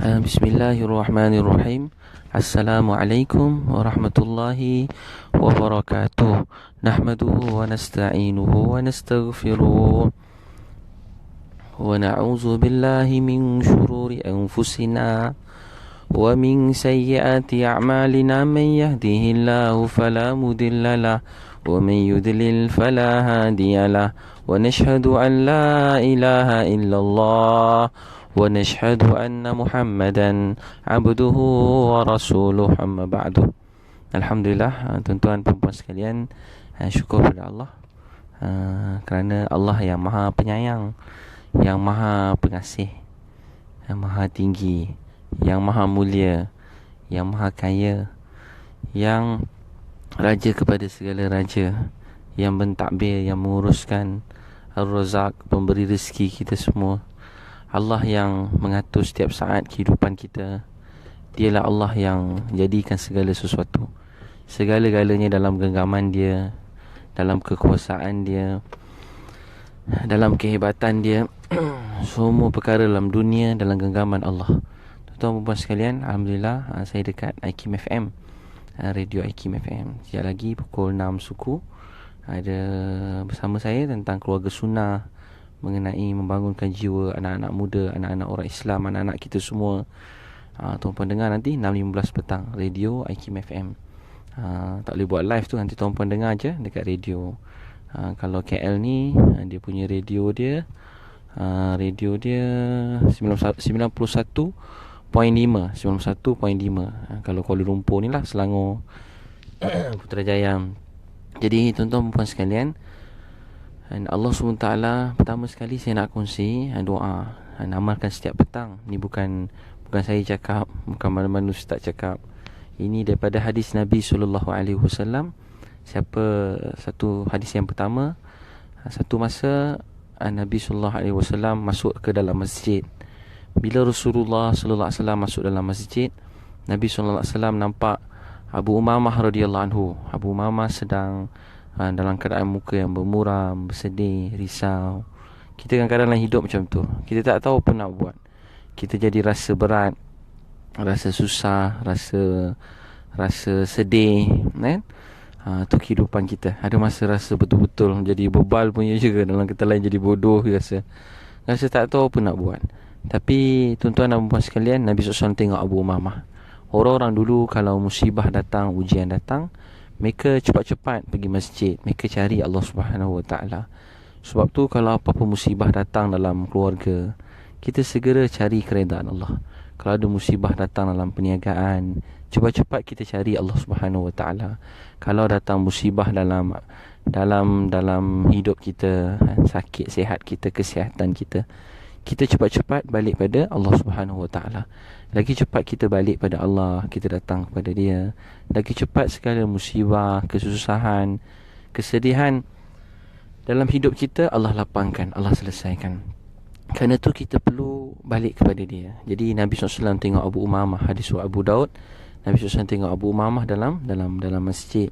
Bismillahirrahmanirrahim. Assalamualaikum warahmatullahi wabarakatuh. Nahmaduhu wa nasta'inuhu wa nastaghfiruh. Wa na'udzu billahi min shururi anfusina wa min sayyiati a'malina. Man yahdihillahu fala mudilla lahu wa man yudlil fala hadiya lahu. Wa nashhadu an la ilaha illallah wa nashhadu anna Muhammadan abduhu wa rasuluh, amma ba'du. Alhamdulillah, tuan-tuan perempuan sekalian, syukur pada Allah kerana Allah yang maha penyayang, yang maha pengasih, yang maha tinggi, yang maha mulia, yang maha kaya, yang raja kepada segala raja, yang mentadbir, yang menguruskan Ar-Razak, pemberi rezeki kita semua. Allah yang mengatur setiap saat kehidupan kita. Dialah Allah yang jadikan segala sesuatu, segala-galanya dalam genggaman Dia, dalam kekuasaan Dia, dalam kehebatan Dia. Semua perkara dalam dunia dalam genggaman Allah. Tuan-tuan dan puan sekalian, Alhamdulillah, saya dekat IKIM FM, radio IKIM FM. Sekejap lagi pukul 6 suku ada bersama saya tentang keluarga sunnah, mengenai membangunkan jiwa anak-anak muda, anak-anak orang Islam, anak-anak kita semua. Tuan-puan dengar nanti 6.15 petang, radio IKIM FM. Tak boleh buat live tu, nanti tuan-puan dengar je dekat radio. Kalau KL ni, dia punya radio dia 91.5. Kalau Kuala Lumpur ni lah, Selangor, Putrajaya. Jadi tuan-tuan dan puan sekalian, dan Allah SWT, pertama sekali saya nak kongsi doa amalkan setiap petang. Ni bukan saya cakap, bukan mana-mana ustaz cakap. Ini daripada hadis Nabi SAW. Satu hadis yang pertama, satu masa Nabi SAW masuk ke dalam masjid. Bila Rasulullah SAW masuk dalam masjid, Nabi SAW nampak Abu Umamah radhiyallahu anhu. Abu Umamah sedang dalam keadaan muka yang bermuram, bersedih, risau. Kita kadang-kadang dalam hidup macam tu, kita tak tahu apa nak buat. Kita jadi rasa berat, rasa susah, rasa sedih, kan? Tu kehidupan kita. Ada masa rasa betul-betul jadi bebal punya juga, dalam kata lain jadi bodoh, rasa tak tahu apa nak buat. Tapi tuan-tuan dan puan sekalian, Nabi SAW tengok Abu Umamah. Orang-orang dulu kalau musibah datang, ujian datang, mereka cepat-cepat pergi masjid, mereka cari Allah Subhanahu Wa Taala. Sebab tu kalau apa-apa musibah datang dalam keluarga, kita segera cari keredaan Allah. Kalau ada musibah datang dalam perniagaan, cepat-cepat kita cari Allah Subhanahu Wa Taala. Kalau datang musibah dalam hidup kita, sakit sihat kita, kesihatan kita, kita cepat-cepat balik pada Allah Subhanahu Wa Taala. Lagi cepat kita balik pada Allah, kita datang kepada Dia, lagi cepat segala musibah, kesusahan, kesedihan dalam hidup kita Allah lapangkan, Allah selesaikan. Kerana tu kita perlu balik kepada Dia. Jadi Nabi SAW tengok Abu Umamah, hadis Abu Daud. Nabi SAW tengok Abu Umamah dalam masjid.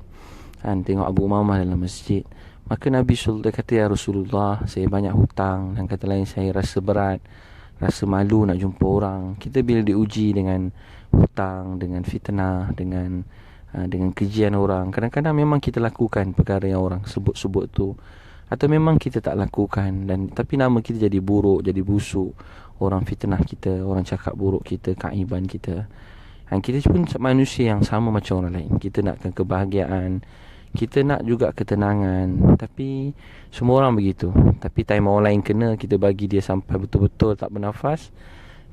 Tengok Abu Umamah dalam masjid. Maka Nabi SAW kata, ya Rasulullah, saya banyak hutang, dan kata lain saya rasa berat, rasa malu nak jumpa orang. Kita bila diuji dengan hutang, dengan fitnah, dengan kejian orang, kadang-kadang memang kita lakukan perkara yang orang sebut-sebut tu, atau memang kita tak lakukan, tapi nama kita jadi buruk, jadi busuk. Orang fitnah kita, orang cakap buruk kita, kaiban kita. Dan kita pun manusia yang sama macam orang lain. Kita nakkan kebahagiaan, kita nak juga ketenangan, tapi semua orang begitu. Tapi time orang lain kena, kita bagi dia sampai betul-betul tak bernafas.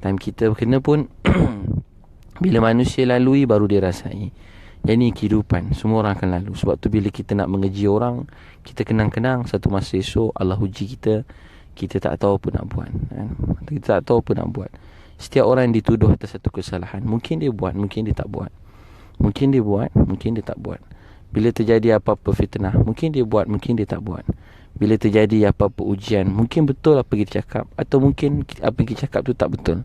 Time kita kena pun bila manusia lalui baru dia rasai. Jadi kehidupan, semua orang akan lalu. Sebab tu bila kita nak mengeji orang, kita kenang-kenang satu masa esok Allah uji kita, kita tak tahu apa nak buat, kan? Kita tak tahu apa nak buat. Setiap orang yang dituduh atas satu kesalahan, mungkin dia buat, mungkin dia tak buat. Mungkin dia buat, mungkin dia tak buat. Bila terjadi apa-apa fitnah, mungkin dia buat, mungkin dia tak buat. Bila terjadi apa-apa ujian, mungkin betul apa kita cakap, atau mungkin apa yang kita cakap tu tak betul.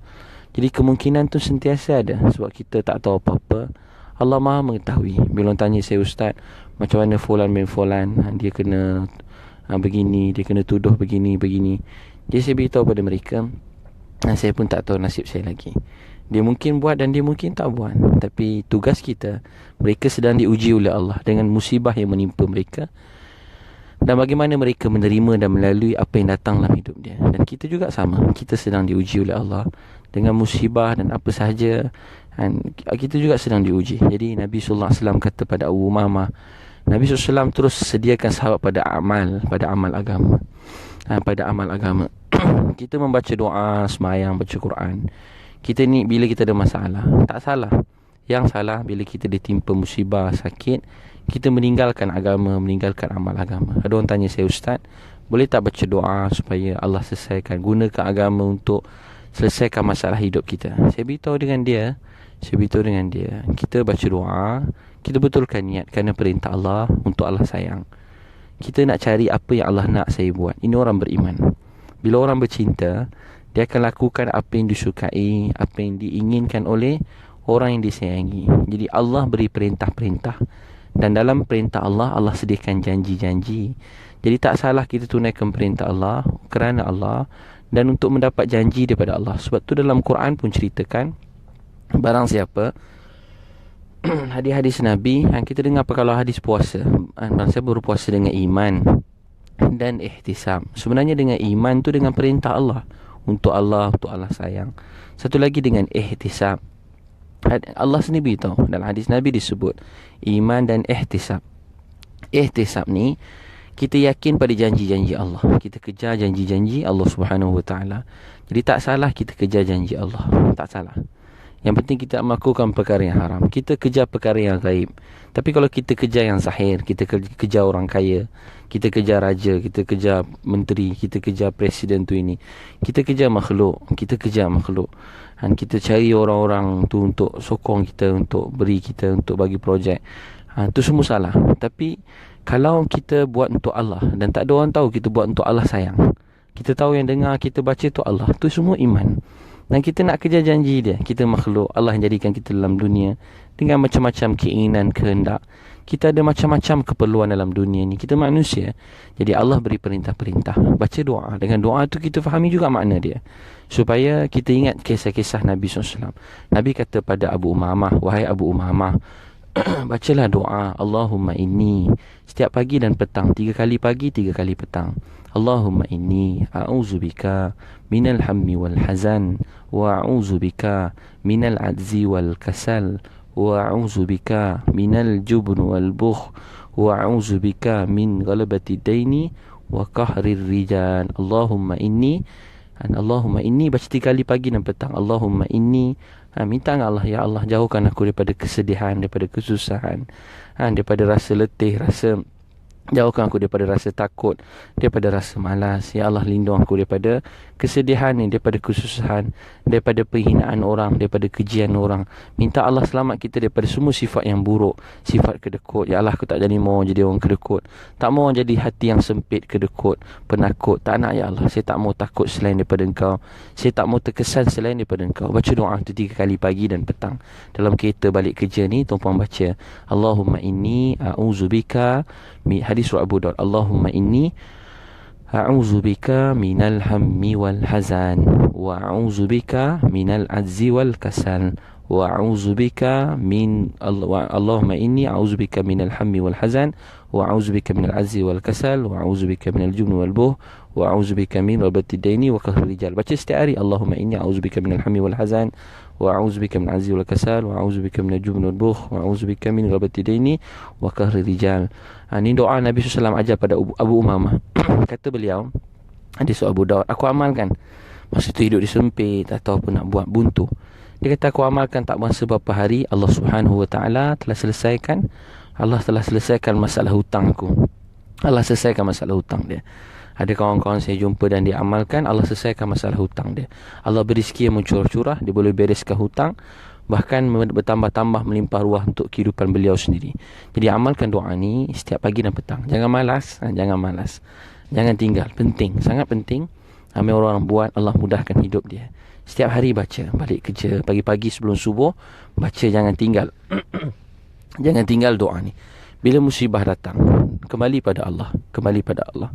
Jadi kemungkinan tu sentiasa ada. Sebab kita tak tahu apa-apa, Allah Maha mengetahui. Bila orang tanya saya, Ustaz, macam mana Fulan bin Fulan, dia kena begini, dia kena tuduh begini. Jadi saya beritahu pada mereka, Saya pun tak tahu nasib saya lagi. Dia mungkin buat dan dia mungkin tak buat. Tapi tugas kita, mereka sedang diuji oleh Allah dengan musibah yang menimpa mereka, dan bagaimana mereka menerima dan melalui apa yang datang dalam hidup dia. Dan kita juga sama, kita sedang diuji oleh Allah dengan musibah dan apa sahaja, dan kita juga sedang diuji. Jadi Nabi SAW kata pada Abu Umamah, Nabi SAW terus sediakan sahabat pada amal agama, pada amal agama. Kita membaca doa, semayang, baca Quran. Kita ni bila kita ada masalah, tak salah. Yang salah bila kita ditimpa musibah, sakit, kita meninggalkan agama, meninggalkan amal agama. Ada orang tanya saya, Ustaz, boleh tak baca doa supaya Allah selesaikan, gunakan agama untuk selesaikan masalah hidup kita? Saya beritahu dengan dia, kita baca doa, kita betulkan niat kerana perintah Allah, untuk Allah sayang. Kita nak cari apa yang Allah nak saya buat. Ini orang beriman. Bila orang bercinta, dia akan lakukan apa yang disukai, apa yang diinginkan oleh orang yang disayangi. Jadi Allah beri perintah-perintah, dan dalam perintah Allah, Allah sediakan janji-janji. Jadi tak salah kita tunaikan perintah Allah kerana Allah, dan untuk mendapat janji daripada Allah. Sebab tu dalam Quran pun ceritakan, barang siapa hadis-hadis Nabi, kita dengar apa kalau hadis puasa, barang siapa berpuasa dengan iman dan ihtisab. Sebenarnya dengan iman tu dengan perintah Allah, untuk Allah sayang. Satu lagi dengan ihtisab, Allah sendiri tahu, dalam hadis Nabi disebut iman dan ihtisab. Ihtisab ni kita yakin pada janji-janji Allah, kita kejar janji-janji Allah Subhanahu Wa Taala. Jadi tak salah kita kejar janji Allah, tak salah. Yang penting kita melakukan perkara yang haram, kita kejar perkara yang gaib. Tapi kalau kita kejar yang zahir, kita kejar orang kaya, kita kejar raja, kita kejar menteri, kita kejar presiden tu ini, kita kejar makhluk, dan kita cari orang-orang tu untuk sokong kita, untuk beri kita, untuk bagi projek, tu semua salah. Tapi kalau kita buat untuk Allah, dan tak ada orang tahu kita buat untuk Allah sayang, kita tahu yang dengar kita baca tu Allah, tu semua iman. Dan kita nak kejar janji dia. Kita makhluk, Allah yang jadikan kita dalam dunia dengan macam-macam keinginan, kehendak. Kita ada macam-macam keperluan dalam dunia ni. Kita manusia. Jadi Allah beri perintah-perintah. Baca doa. Dengan doa tu kita fahami juga makna dia, supaya kita ingat kisah-kisah Nabi SAW. Nabi kata pada Abu Umamah, wahai Abu Umamah, bacalah doa Allahumma inni setiap pagi dan petang, 3 kali pagi, 3 kali petang. Allahumma inni a'udzubika minal hammi wal hazan, wa a'udzubika minal ajzi wal kasal, wa a'udzubika minal jubn wal bukh, wa a'udzubika min ghalabati daini wa qahrir rijal. Allahumma inni baca 3 kali pagi dan petang. Allahumma inni, minta dengan Allah, ya Allah, jauhkan aku daripada kesedihan, daripada kesusahan, daripada rasa letih, jauhkan aku daripada rasa takut, daripada rasa malas. Ya Allah, lindung aku daripada kesedihan ni, daripada kesusahan, daripada penghinaan orang, daripada kejian orang. Minta Allah selamat kita daripada semua sifat yang buruk, sifat kedekut. Ya Allah, aku tak jadi mau jadi orang kedekut, tak mau jadi hati yang sempit, kedekut, penakut. Tak nak, ya Allah, saya tak mau takut selain daripada Engkau, saya tak mau terkesan selain daripada Engkau. Baca doa tu 3 kali pagi dan petang. Dalam kereta balik kerja ni, tuan-puan baca Allahumma inni a'udzubika, hadis surah Abu Daud, Allahumma inni a'udzubika minal hammi wal hazan, wa a'udzubika minal ajzi wal kasal, wa a'udzubika Allahumma inni a'udzubika minal hammi wal hazan, wa a'udzubika minal ajzi wal kasal, wa a'udzubika minal jubni wal buh, wa a'udzubika min ghalabati daini wa qahri rijal. Baca setiap hari Allahumma inni a'udzubika minal hammi wal hazan, wa a'udzubika min ajzi wal kasal, wa a'udzubika minal jubni wal buh, wa a'udzubika min ghalabati daini wa qahri rijal. Ini doa Nabi SAW ajar pada Abu Umamah. Kata beliau, hadis Abu Daud, aku amalkan. Masa tu hidup disempit atau apa nak buat buntu. Dia kata aku amalkan tak masa berapa hari, Allah Subhanahu Wa Taala telah selesaikan masalah hutang aku. Allah selesaikan masalah hutang dia. Ada kawan-kawan saya jumpa dan dia amalkan, Allah selesaikan masalah hutang dia. Allah beri rezeki yang mencurah-curah, dia boleh bereskan hutang, bahkan bertambah-tambah melimpah ruah untuk kehidupan beliau sendiri. Jadi amalkan doa ni setiap pagi dan petang. Jangan malas, jangan tinggal. Penting, sangat penting. Ramai orang buat, Allah mudahkan hidup dia. Setiap hari baca, balik kerja, pagi-pagi sebelum subuh baca, jangan tinggal. Jangan tinggal doa ni. Bila musibah datang, kembali pada Allah.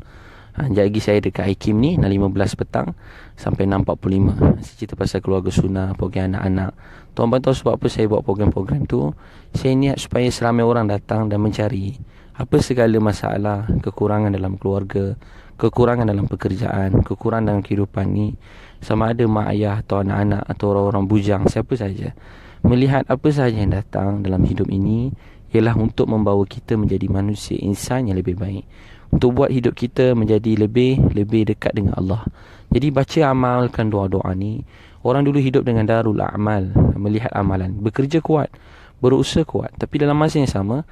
Sekejap lagi saya dekat Aikim ni 6.15 petang sampai 6.45. Saya cerita pasal keluarga sunnah, program anak-anak. Tuan-tuan tahu sebab apa saya buat program-program tu? Saya niat supaya seramai orang datang dan mencari apa segala masalah, kekurangan dalam keluarga, kekurangan dalam pekerjaan, kekurangan dalam kehidupan ni, sama ada mak ayah atau anak-anak atau orang-orang bujang, siapa saja. Melihat apa sahaja yang datang dalam hidup ini ialah untuk membawa kita menjadi manusia insan yang lebih baik, untuk buat hidup kita menjadi lebih dekat dengan Allah. Jadi baca, amalkan doa-doa ni. Orang dulu hidup dengan darul amal, melihat amalan, bekerja kuat, berusaha kuat, tapi dalam masa yang sama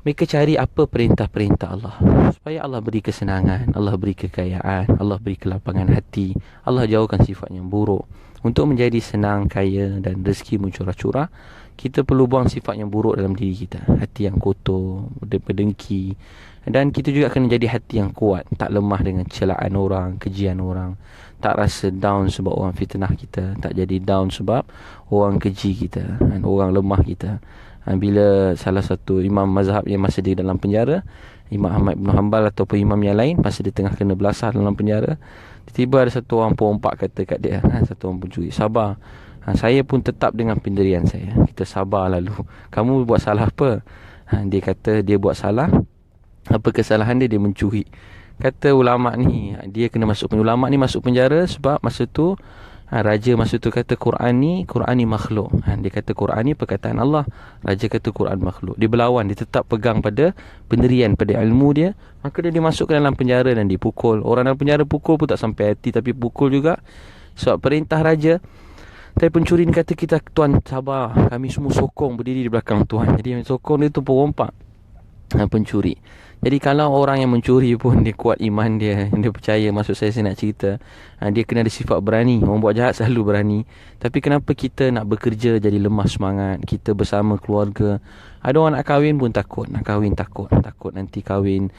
mereka cari apa perintah-perintah Allah, supaya Allah beri kesenangan, Allah beri kekayaan, Allah beri kelapangan hati, Allah jauhkan sifat yang buruk. Untuk menjadi senang, kaya dan rezeki mencurah-curah, kita perlu buang sifat yang buruk dalam diri kita. Hati yang kotor, berdengki. Dan kita juga kena jadi hati yang kuat, tak lemah dengan celaan orang, kejian orang, tak rasa down sebab orang fitnah kita, tak jadi down sebab orang keji kita dan orang lemah kita. Bila salah satu imam mazhab yang masa dia dalam penjara, Imam Ahmad bin Hanbal ataupun imam yang lain, masa dia tengah kena belasah dalam penjara, tiba-tiba ada satu orang pompak kata kat dia, satu orang pencuri, sabar. Saya pun tetap dengan pendirian saya. Kita sabar lalu. Kamu buat salah apa? Dia kata dia buat salah. Apa kesalahan dia? Dia mencuri. Kata ulama ni, dia kena masuk penjara. Ulama ni masuk penjara sebab masa tu raja masa tu kata Quran ni makhluk. Dia kata Quran ni perkataan Allah. Raja kata Quran makhluk. Dia berlawan, dia tetap pegang pada pendirian, pada ilmu dia. Maka dia dimasukkan dalam penjara dan dipukul. Orang dalam penjara pukul pun tak sampai hati, tapi pukul juga sebab perintah raja. Tapi pencuri ni kata, kita, tuan sabar, kami semua sokong berdiri di belakang tuan. Jadi yang sokong dia tu perompak, pencuri. Jadi kalau orang yang mencuri pun dia kuat iman dia, dia percaya, maksud saya nak cerita, dia kena ada sifat berani. Orang buat jahat selalu berani. Tapi kenapa kita nak bekerja jadi lemah semangat? Kita bersama keluarga, ada orang nak kahwin pun takut. Nak kahwin takut nanti kahwin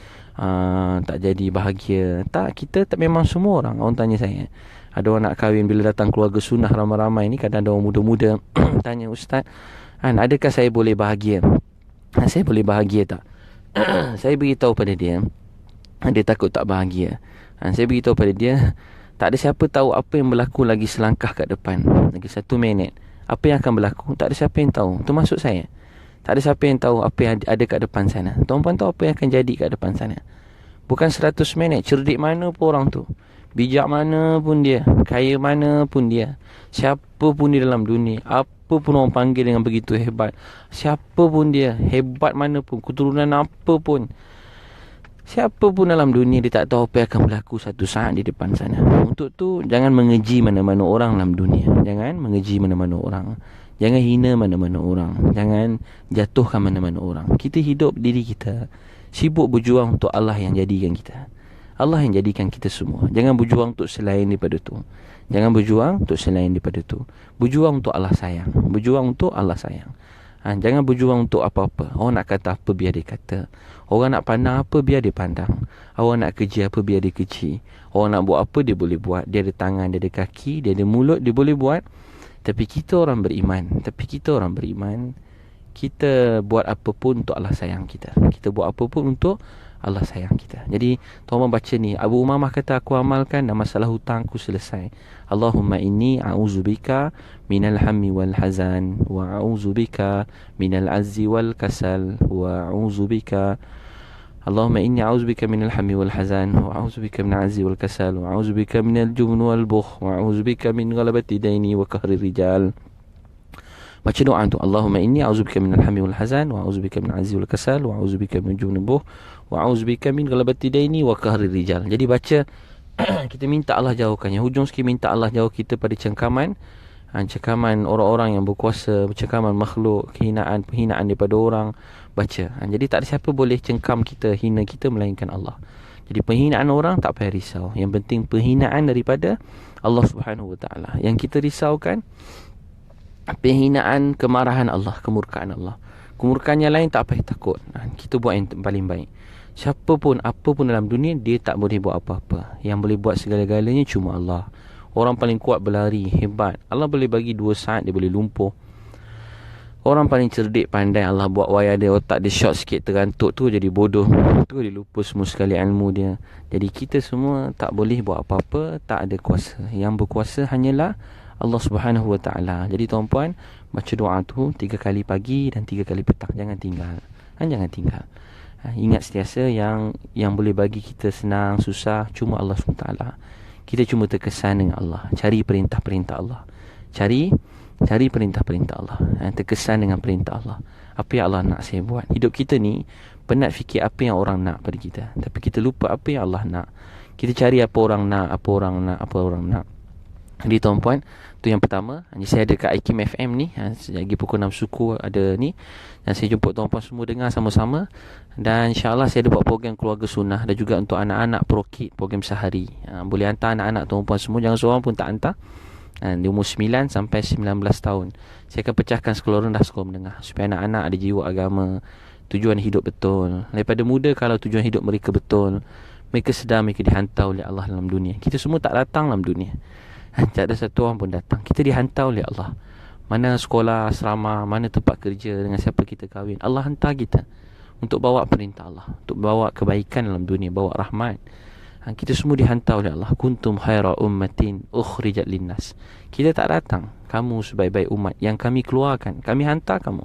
tak jadi bahagia. Tak, kita tak, memang semua orang tanya saya, ada orang nak kahwin, bila datang keluarga sunnah ramai-ramai ni, kadang ada orang muda-muda tanya, Ustaz, adakah saya boleh bahagia? Saya boleh bahagia tak? Saya beritahu pada dia, dia takut tak bahagia. Saya beritahu pada dia, tak ada siapa tahu apa yang berlaku lagi selangkah kat depan, lagi 1 minit. Apa yang akan berlaku, tak ada siapa yang tahu. Termasuk saya. Tak ada siapa yang tahu apa yang ada kat depan sana. Tuan-puan tahu apa yang akan jadi kat depan sana? Bukan 100 minit. Cerdik mana pun orang tu, bijak mana pun dia, kaya mana pun dia, siapa pun dia dalam dunia, apa pun orang panggil dengan begitu hebat, siapa pun dia, hebat mana pun, keturunan apa pun, siapa pun dalam dunia, dia tak tahu apa yang akan berlaku satu saat di depan sana. Untuk tu, jangan mengeji mana-mana orang dalam dunia. Jangan mengeji mana-mana orang. Jangan hina mana-mana orang. Jangan jatuhkan mana-mana orang. Kita hidup diri kita, sibuk berjuang untuk Allah yang jadikan kita. Allah yang jadikan kita semua. Jangan berjuang untuk selain daripada tu. Jangan berjuang untuk selain daripada tu. Berjuang untuk Allah sayang. Berjuang untuk Allah sayang. Jangan berjuang untuk apa-apa. Orang nak kata apa, biar dia kata. Orang nak pandang apa, biar dia pandang. Orang nak kerja apa, biar dia kerja. Orang nak buat apa, dia boleh buat. Dia ada tangan, dia ada kaki, dia ada mulut, dia boleh buat. Tapi kita orang beriman. Kita buat apa pun untuk Allah sayang kita. Kita buat apa pun untuk Allah sayang kita. Jadi tuan-tuan baca ni, Abu Umamah kata, aku amalkan dan masalah hutang aku selesai. Allahumma inni a'udzubika minal hammi wal hazan wa a'udzubika minal azzi wal kasal wa a'udzubika Allahumma inni a'udzubika minal hammi wal hazan wa a'udzubika minal azzi wal kasal wa a'udzubika minal jubn wal bukh wa a'udzubika min ghalabati daini wa qahri rijal. Baca doa tu, Allahumma inni a'udzubika minal hammi wal hazan wa a'udzubika minal azzi wal kasal wa a'udzubika min jubn wal bukh wa a'udzubika min ghalabati daini wa qahri rijal. Jadi baca, kita minta Allah jauhkannya. Hujung sikit minta Allah jauh kita pada cengkaman orang-orang yang berkuasa, cengkaman makhluk, penghinaan daripada orang. Baca. Jadi tak ada siapa boleh cengkam kita, hina kita melainkan Allah. Jadi penghinaan orang tak payah risau. Yang penting penghinaan daripada Allah Subhanahu Wa Taala. Yang kita risaukan penghinaan, kemarahan Allah, kemurkaan Allah. Kemurkaan yang lain tak payah takut. Kita buat yang paling baik. Siapa pun, apa pun dalam dunia, dia tak boleh buat apa-apa. Yang boleh buat segala-galanya cuma Allah. Orang paling kuat berlari, hebat. Allah boleh bagi 2 saat dia boleh lumpuh. Orang paling cerdik, pandai, Allah buat wayar dia, otak dia short sikit, terantuk tu jadi bodoh, tu dia lupa semua sekali ilmu dia. Jadi kita semua tak boleh buat apa-apa, tak ada kuasa. Yang berkuasa hanyalah Allah Subhanahu Wa Taala. Jadi tuan-puan, baca doa tu 3 kali pagi dan 3 kali petang. Jangan tinggal. Jangan tinggal. Ingat sentiasa yang boleh bagi kita senang, susah cuma Allah Subhanahu Wa Taala. Kita cuma terkesan dengan Allah. Cari perintah-perintah Allah. Cari perintah-perintah Allah. Terkesan dengan perintah Allah. Apa yang Allah nak saya buat. Hidup kita ni penat fikir apa yang orang nak pada kita, tapi kita lupa apa yang Allah nak. Kita cari apa orang nak. Jadi tuan-puan, tu yang pertama. Saya ada kat IKIM FM ni, sekejap lagi pukul 6 suku ada ni, dan saya jemput tuan-puan semua dengar sama-sama. Dan insyaAllah saya ada buat program keluarga sunnah, dan juga untuk anak-anak prokid, program sehari. Boleh hantar anak-anak tuan-puan semua, jangan seorang pun tak hantar. Di umur 9 sampai 19 tahun. Saya akan pecahkan sekolah rendah, sekolah menengah, supaya anak-anak ada jiwa agama, tujuan hidup betul. Daripada muda, kalau tujuan hidup mereka betul, mereka sedar mereka dihantar oleh Allah dalam dunia. Kita semua tak datang dalam dunia, tak ada satu orang pun datang. Kita dihantar oleh Allah. Mana sekolah, asrama, mana tempat kerja, dengan siapa kita kahwin, Allah hantar kita untuk bawa perintah Allah, untuk bawa kebaikan dalam dunia, bawa rahmat. Kita semua dihantar oleh Allah. Kuntum khaira ummatin ukhrijat linnas. Kita tak datang. Kamu sebaik-baik umat yang kami keluarkan. Kami hantar kamu.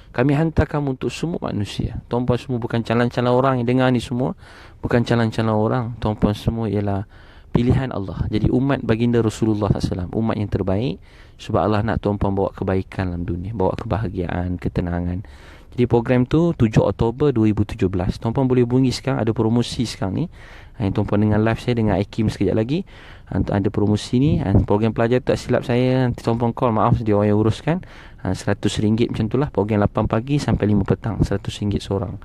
Kami hantar kamu untuk semua manusia. Tuan-puan semua bukan calon-calon orang yang dengar ni semua. Bukan calon-calon orang. Tuan-puan semua ialah pilihan Allah. Jadi umat baginda Rasulullah SAW, umat yang terbaik. Sebab Allah nak tuan-puan bawa kebaikan dalam dunia, bawa kebahagiaan, ketenangan. Jadi program tu 7 Oktober 2017. Tuan-puan boleh hubungi sekarang, ada promosi sekarang ni. Tuan-puan dengan live saya dengan IKIM sekejap lagi. Ada promosi ni. Program pelajar tak silap saya, nanti tuan-puan call, maaf dia orang yang uruskan. RM100 macam tu lah. Program 8 pagi sampai 5 petang, RM100 seorang.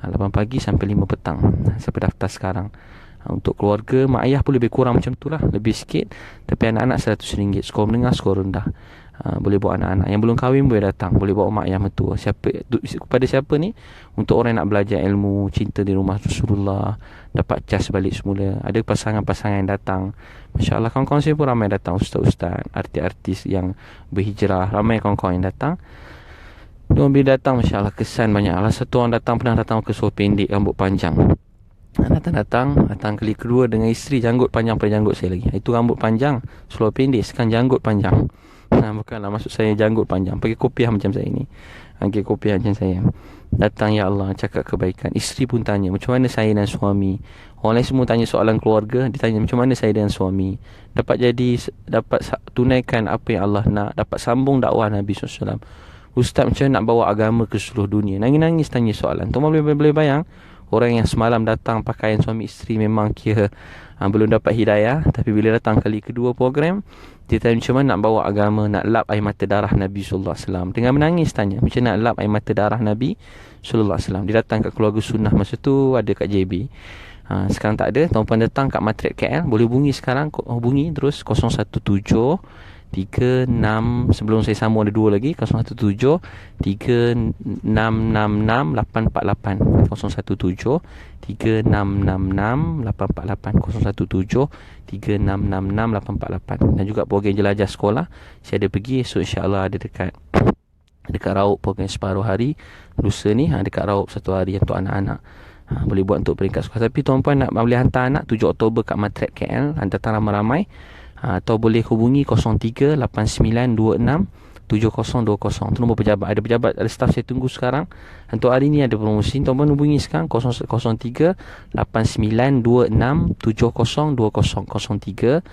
8 pagi sampai 5 petang. Siapa daftar sekarang. Untuk keluarga, mak ayah pun lebih kurang macam tu lah, lebih sikit. Tapi anak-anak RM100, sekolah menengah, sekolah rendah. Boleh bawa anak-anak yang belum kahwin, boleh datang. Boleh bawa mak ayah mertua. Kepada siapa ni? Untuk orang yang nak belajar ilmu, cinta di rumah Rasulullah, dapat cas balik semula. Ada pasangan-pasangan yang datang. Masya Allah, kawan-kawan saya pun ramai datang. Ustaz-ustaz, artis-artis yang berhijrah, ramai kawan-kawan yang datang. Dia bila datang, Masya Allah, kesan banyak. Satu orang datang, pernah datang ke seluar pendek, rambut panjang. Datang kali kedua dengan isteri, janggut panjang pada janggut saya lagi. Itu rambut panjang, seluar pendek, sekarang janggut panjang. Bukanlah maksud saya janggut panjang, pakai kopiah macam saya ni. Pakai kopiah macam saya. Datang, ya Allah, cakap kebaikan. Isteri pun tanya, macam mana saya dan suami. Orang lain semua tanya soalan keluarga, dia tanya macam mana saya dan suami. Dapat tunaikan apa yang Allah nak, dapat sambung dakwah Nabi SAW. Ustaz, macam mana nak bawa agama ke seluruh dunia? Nangis-nangis tanya soalan. Tuan boleh bayang, orang yang semalam datang pakaian suami isteri memang kira belum dapat hidayah. Tapi bila datang kali kedua program, dia tanya macam mana nak bawa agama, nak lap air mata darah Nabi SAW. Dengan menangis tanya, macam nak lap air mata darah Nabi SAW. Dia datang kat keluarga sunnah, masa tu ada kat JB. Sekarang tak ada. Tuan-puan datang kat Matrix KL, boleh hubungi sekarang. Hubungi terus 01736, sebelum saya sambung ada dua lagi, 0173666 848, 0173666 848, 0173666 848. Dan juga program jelajah sekolah saya ada pergi esok, insyaAllah ada dekat Raub, program separuh hari. Lusa ni dekat Raub satu hari untuk anak-anak. Boleh buat untuk peringkat sekolah. Tapi tuan-puan nak boleh hantar anak 7 Oktober kat Matrix KL, datang ramai-ramai. Atau boleh hubungi 0389267020. Tu nombor pejabat. Ada pejabat, ada staff saya tunggu sekarang. Untuk hari ni ada promosi. Tuan-tuan hubungi sekarang 0389267020,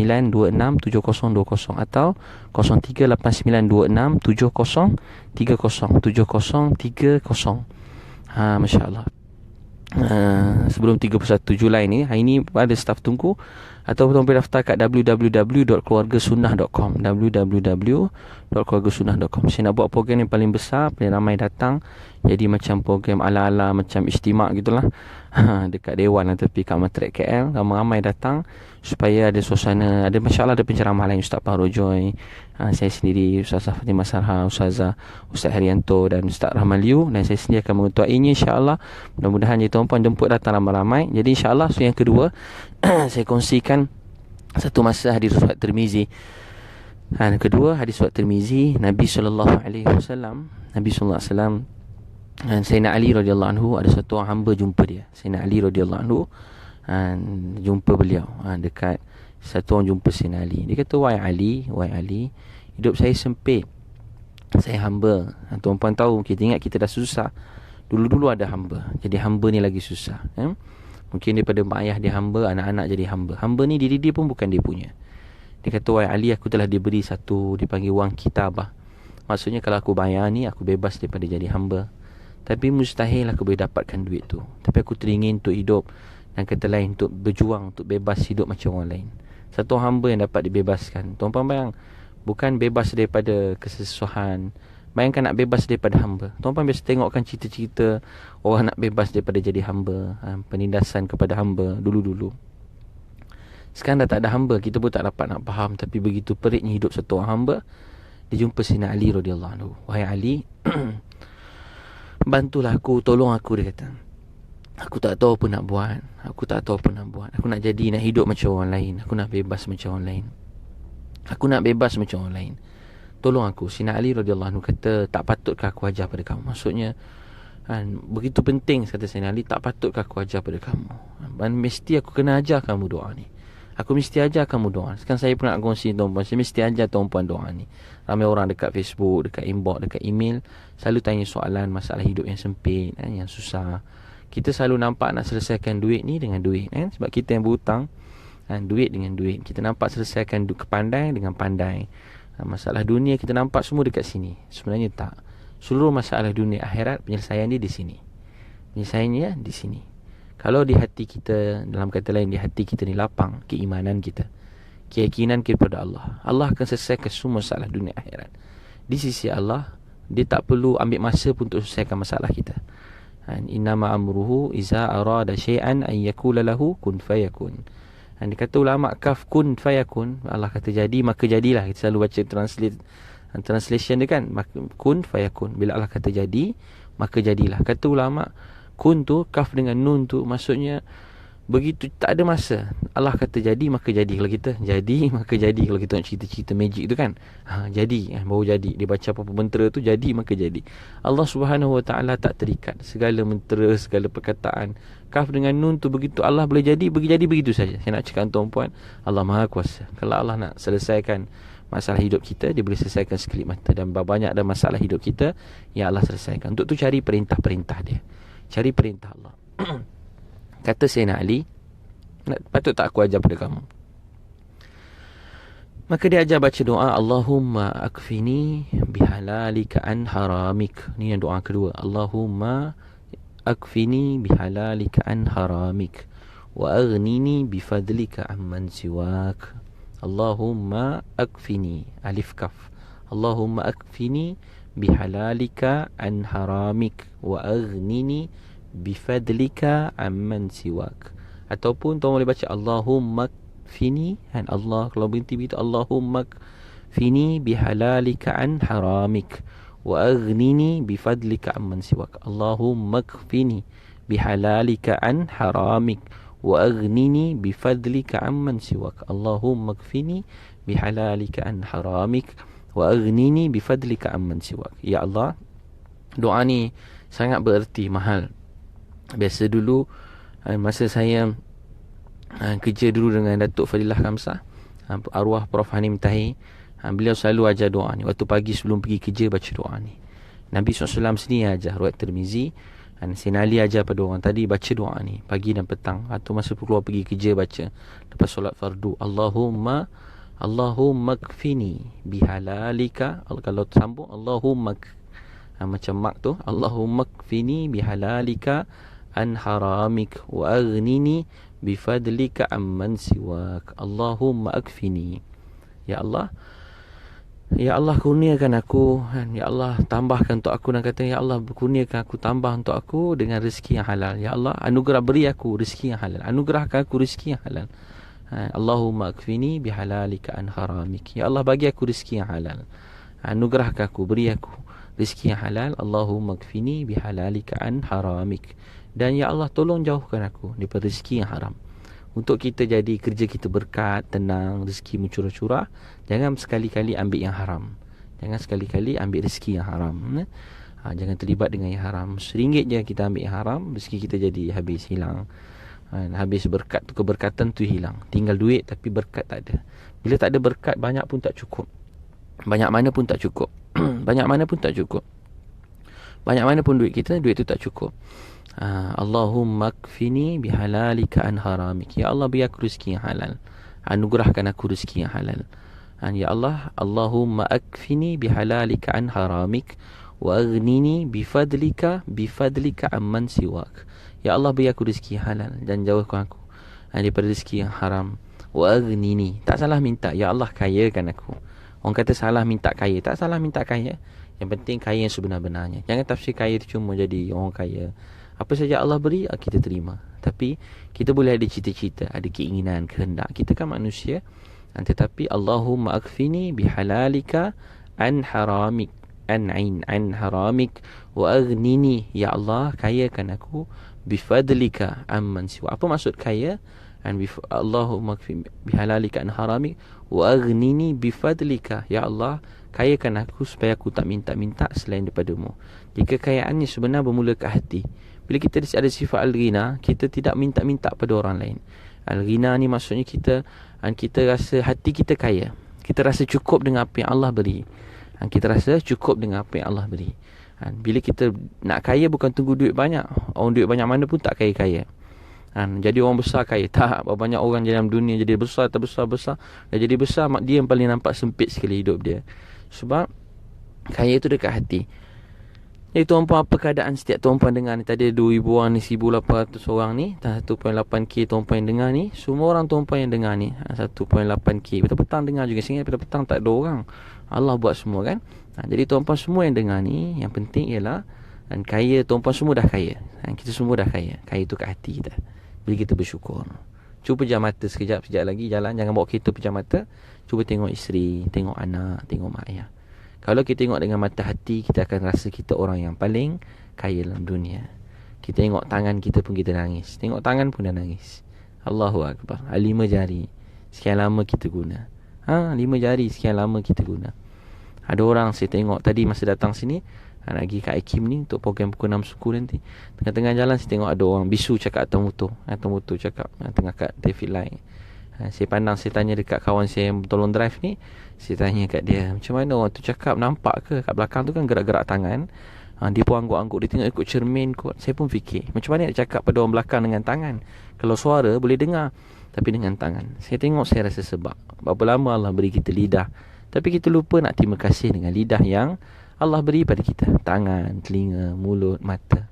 0389267020 atau 0389267030. Masya Allah. Sebelum 31 Julai ni, hari ni ada staff tunggu. Atau tuan boleh daftar kat www.keluargasunnah.com, www.keluargasunnah.com. Saya nak buat program yang paling besar, paling ramai datang. Jadi macam program ala-ala macam istimak gitulah. Dekat Dewan lah, tepi kat Matrix KL, ramai-ramai datang supaya ada suasana. Ada, masya-Allah, ada penceramah lain, Ustaz Fahru Joy, saya sendiri, Ustazah Fatimah Sarha, Ustazah Ustaz Haryanto dan Ustaz Rahman Liu, dan saya sendiri akan mengetuainya, insya-Allah. Mudah-mudahan je tuan-puan jemput datang ramai-ramai. Jadi insya-Allah. So yang kedua, saya kongsikan satu masa hadis riwayat Tirmizi. Yang kedua, hadis riwayat Tirmizi, Nabi SAW, dan Sayyidina Ali radhiyallahu anhu, ada satu orang hamba jumpa dia. Sayyidina Ali radhiyallahu anhu jumpa beliau dekat. Satu orang jumpa Sayyidina Ali. Dia kata, wahai Ali, hidup saya sempit, saya hamba. Tuan-puan tahu, kita ingat kita dah susah. Dulu-dulu ada hamba, jadi hamba ni lagi susah. Mungkin daripada mak ayah dia hamba, anak-anak jadi hamba. Hamba ni diri dia pun bukan dia punya. Dia kata, wahai Ali, aku telah diberi satu, dipanggil wang kitabah. Maksudnya kalau aku bayar ni, aku bebas daripada jadi hamba. Tapi mustahil aku boleh dapatkan duit tu. Tapi aku teringin untuk hidup, dan kata lain, untuk berjuang, untuk bebas hidup macam orang lain. Satu hamba yang dapat dibebaskan. Tuan-puan bayang, bukan bebas daripada kesesuaian. Bayangkan nak bebas daripada hamba. Tuan-puan biasa tengokkan cerita-cerita orang nak bebas daripada jadi hamba, penindasan kepada hamba dulu-dulu. Sekarang dah tak ada hamba, kita pun tak dapat nak faham. Tapi begitu peritnya hidup satu orang hamba. Dia jumpa Sayyidina Ali radhiyallahu anhu. Wahai Ali, bantulah aku, tolong aku, dia kata. Aku tak tahu apa nak buat. Aku nak jadi, nak hidup macam orang lain. Aku nak bebas macam orang lain. Tolong aku. Sayyidina Ali radhiyallahu anhu kata, tak patutkah aku ajar pada kamu? Maksudnya, begitu penting, kata Sayyidina Ali, tak patutkah aku ajar pada kamu? Mesti aku kena ajar kamu doa ni. Aku mesti ajar kamu doa. Sekarang saya pun nak kongsi, tuan-puan, saya mesti ajar tuan-puan doa ni. Ramai orang dekat Facebook, dekat inbox, dekat email, selalu tanya soalan masalah hidup yang sempit, yang susah. Kita selalu nampak nak selesaikan duit ni dengan duit, sebab kita yang berhutang, duit dengan duit. Kita nampak selesaikan kepandai dengan pandai. Masalah dunia kita nampak semua dekat sini. Sebenarnya tak. Seluruh masalah dunia akhirat, penyelesaian dia di sini. Penyelesaiannya di sini. Kalau di hati kita, dalam kata lain, di hati kita ni lapang keimanan kita, keyakinan kepada Allah, Allah akan selesaikan semua masalah dunia akhirat. Di sisi Allah, dia tak perlu ambil masa pun untuk selesaikan masalah kita. Innama amruhu iza arada syai'an an yakula lahu kun fayakun. Dia kata ulama, kaf kun fayakun, Allah kata jadi maka jadilah. Kita selalu baca translation dia kan, kun fayakun. Bila Allah kata jadi, maka jadilah. Kata ulama, kun tu, kaf dengan nun tu, maksudnya begitu, tak ada masa. Allah kata jadi, maka jadi. Kalau kita jadi, maka jadi. Kalau kita nak cerita-cerita magic tu kan, jadi, baru jadi. Dia baca apa-apa mentera tu, jadi, maka jadi. Allah Subhanahu Wa Taala tak terikat. Segala mentera, segala perkataan, kaf dengan nun tu, begitu Allah boleh jadi begitu saja. Saya nak cakap tuan-puan, Allah Maha Kuasa. Kalau Allah nak selesaikan masalah hidup kita, dia boleh selesaikan sekelip mata. Dan banyak ada masalah hidup kita yang Allah selesaikan. Untuk tu cari perintah-perintah dia, cari perintah Allah. Kata Sayyidina Ali, patut tak aku ajar pada kamu? Maka dia ajar baca doa, Allahumma akfini bihalalika an haramik. Ni yang doa kedua. Allahumma akfini bihalalika an haramik wa aghnini bifadlika amman siwak. Allahumma akfini, alif kaf. Allahumma akfini bihalalika an haramik wa aghnini bifadlika amman siwak. Ataupun tuan boleh baca Allahumma kfini, Allah kalau berhenti begitu, Allahumma kfini bihalalika an haramik wa aghnini bifadlika amman siwak. Allahumma kfini bihalalika an haramik wa aghnini bifadlika amman siwak. Allahumma kfini bihalalika an haramik wa aghnini bifadlika amman siwak. Ya Allah, doa ni sangat bererti mahal. Biasa dulu, masa saya kerja dulu dengan Datuk Fadilah Khamsah, arwah Prof Hanim Tahir, beliau selalu ajar doa ni. Waktu pagi sebelum pergi kerja baca doa ni. Nabi SAW sendiri ajar, riwayat Tirmizi, Sayyidina Ali ajar pada orang tadi baca doa ni pagi dan petang, atau masa keluar pergi kerja baca lepas solat fardu. Allahumma kfini bihalalika. Kalau sambung Allahumma, macam mak tu, Allahumma kfini bihalalika an haramik wa aghnini bifadlika amman siwak. Allahumma akfini. Ya Allah, ya Allah, kurniakan aku, ya Allah, tambahkan untuk aku. Dan kata, ya Allah, kurniakan aku, tambah untuk aku dengan rezeki yang halal. Ya Allah, anugerah, beri aku rezeki yang halal, anugerahkan aku rezeki yang halal. Allahumma akfini bihalalika an haramik. Ya Allah, bagi aku rezeki yang halal, anugerahkan aku, beri aku rezeki yang halal. Allahumma akfini bihalalika an haramik. Dan ya Allah, tolong jauhkan aku daripada rezeki yang haram. Untuk kita jadi kerja kita berkat, tenang, rezeki mencurah-curah, jangan sekali-kali ambil yang haram. Jangan sekali-kali ambil rezeki yang haram. Jangan terlibat dengan yang haram. RM1 je kita ambil yang haram, rezeki kita jadi habis, hilang. Habis berkat tu, keberkatan tu hilang. Tinggal duit tapi berkat tak ada. Bila tak ada berkat, banyak pun tak cukup. Banyak mana pun tak cukup. Banyak mana pun tak cukup. Banyak mana pun duit kita, duit tu tak cukup. Allahumma kfini bihalalika an haramik. Ya Allah, beri aku rezeki yang halal. Anugerahkan aku rezeki yang halal. Ya Allah, Allahumma akfini bihalalika an haramik wa aghnini bifadlika amman siwak. Ya Allah, beri aku rezeki yang halal dan jauhkan aku daripada rezeki yang haram. Wa aghnini, tak salah minta. Ya Allah, kayakan aku. Orang kata salah minta kaya. Tak salah minta kaya. Yang penting kaya yang sebenar-benarnya. Jangan tafsir kaya itu cuma jadi orang kaya. Apa saja Allah beri, kita terima. Tapi kita boleh ada cita-cita, ada keinginan, kehendak. Kita kan manusia. Tetapi Allahumma akfini bihalalika an haramik. An haramik wa aghnini. Ya Allah, kayakan aku bifadlika amman siwa. Apa maksud kaya? Allahumma akfini bihalalika an haramik wa aghnini bifadlika. Ya Allah, kayakan aku supaya aku tak minta-minta selain daripadamu. Jika kekayaannya sebenar bermula ke hati. Bila kita ada sifat al-ghina, kita tidak minta-minta pada orang lain. Al-ghina ni maksudnya kita rasa hati kita kaya. Kita rasa cukup dengan apa yang Allah beri. Kita rasa cukup dengan apa yang Allah beri. Bila kita nak kaya, bukan tunggu duit banyak. Orang duit banyak mana pun tak kaya-kaya. Jadi orang besar kaya. Tak, banyak orang dalam dunia jadi besar, terbesar-besar. Dah jadi besar, dia yang paling nampak sempit sekali hidup dia. Sebab kaya itu dekat hati. Jadi tuan-puan, apa keadaan setiap tuan-puan dengar ni? Tadi 2,000 orang ni, 1,800 orang ni, 1.8k tuan-puan yang dengar ni. Semua orang tuan-puan yang dengar ni 1.8k. Petang-petang dengar juga. Sehingga petang-petang tak ada orang. Allah buat semua kan. Jadi tuan-puan semua yang dengar ni, yang penting ialah kaya. Tuan-puan semua dah kaya. Kita semua dah kaya. Kaya tu kat hati kita. Bila kita bersyukur. Cuba pejam mata sekejap lagi jalan. Jangan bawa kereta pejam mata. Cuba tengok isteri, tengok anak, tengok mak ayah. Kalau kita tengok dengan mata hati, kita akan rasa kita orang yang paling kaya dalam dunia. Kita tengok tangan kita pun kita nangis. Tengok tangan pun dah nangis. Allahu Akbar. 5 jari sekian lama kita guna. 5 jari sekian lama kita guna. Ada orang saya tengok tadi masa datang sini, nak pergi kat Akim ni untuk program pukul 6 suku nanti. Tengah-tengah jalan saya tengok ada orang bisu cakap atas motor. Atas motor cakap tengah kat traffic light. Saya pandang, saya tanya dekat kawan saya yang tolong drive ni. Saya tanya kat dia, macam mana orang tu cakap, nampak ke kat belakang tu kan gerak-gerak tangan. Dia pun angguk-angguk, dia tengok ikut cermin kot. Saya pun fikir, macam mana nak cakap pada orang belakang dengan tangan? Kalau suara boleh dengar, tapi dengan tangan. Saya tengok, saya rasa sebab berapa lama Allah beri kita lidah, tapi kita lupa nak terima kasih dengan lidah yang Allah beri pada kita. Tangan, telinga, mulut, mata.